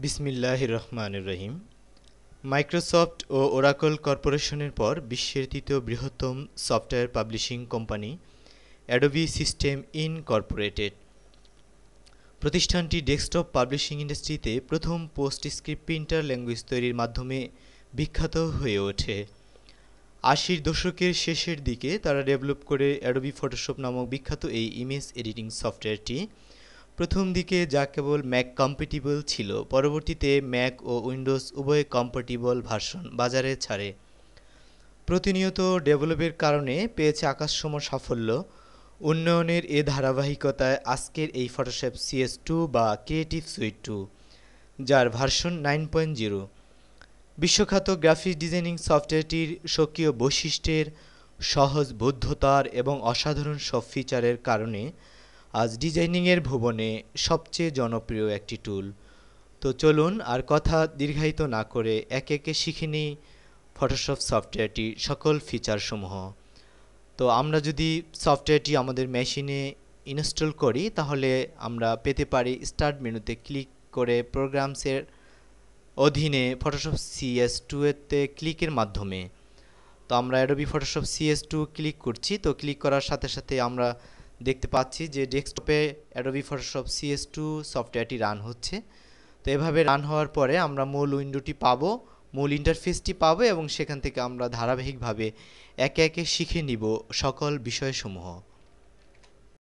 বিসমিল্লাহির রহমানির রহিম। মাইক্রোসফট ও ওরাকল কর্পোরেশনের পর বিশ্বের তৃতীয় বৃহত্তম software publishing company Adobe system Incorporated. প্রতিষ্ঠানটি ডেস্কটপ পাবলিশিং ইন্ডাস্ট্রিতে প্রথম পোস্টস্ক্রিপ্ট প্রিন্টার ল্যাঙ্গুয়েজ তৈরির মাধ্যমে বিখ্যাত হয়ে ওঠে। ৮০-র দশকের শেষের দিকে তারা ডেভেলপ করে অ্যাডোবি ফটোশপ নামক বিখ্যাত এই ইমেজ এডিটিং সফটওয়্যারটি। প্রথম দিকে যা কেবল ম্যাক কম্প্যাটিবল ছিল, পরবর্তীতে ম্যাক ও উইন্ডোজ উভয় কম্প্যাটিবল ভার্সন বাজারে ছাড়ে। প্রতিনিয়ত ডেভেলপের কারণে পেয়েছে আকাশসম সাফল্য। উন্নয়নের এ ধারাবাহিকতায় আজকের এই ফটোশপ CS2 বা ক্রিয়েটিভ সুইট 2, যার ভার্সন 9.0। বিশ্বখ্যাত গ্রাফিক্স ডিজাইনিং সফটওয়্যারটির স্বকীয় বৈশিষ্ট্যের, সহজ বোধ্যতার এবং অসাধারণ সব ফিচারের কারণে আজ ডিজাইনিংয়ের ভুবনে সবচেয়ে জনপ্রিয় একটি টুল। তো চলুন আর কথা দীর্ঘায়িত না করে একে একে শিখে নিই ফটোশপ সফটওয়্যারটির সকল ফিচারসমূহ। তো আমরা যদি সফটওয়্যারটি আমাদের মেশিনে ইনস্টল করি তাহলে আমরা পেতে পারি স্টার্ট মেনুতে ক্লিক করে প্রোগ্রামসের অধীনে ফটোশপ CS2 এতে ক্লিকের মাধ্যমে। তো আমরা অ্যাডোবি ফটোশপ CS2 ক্লিক করছি। তো ক্লিক করার সাথে সাথে আমরা দেখতে পাচ্ছি যে ডেস্কটপে অ্যাডোবি ফটোশপ CS2 সফটওয়্যারটি রান হচ্ছে। তো এভাবে রান হওয়ার পরে আমরা মূল উইন্ডোটি পাবো, মূল ইন্টারফেসটি পাবো এবং সেখান থেকে আমরা ধারাবাহিকভাবে একে একে শিখে নিব সকল বিষয়সমূহ।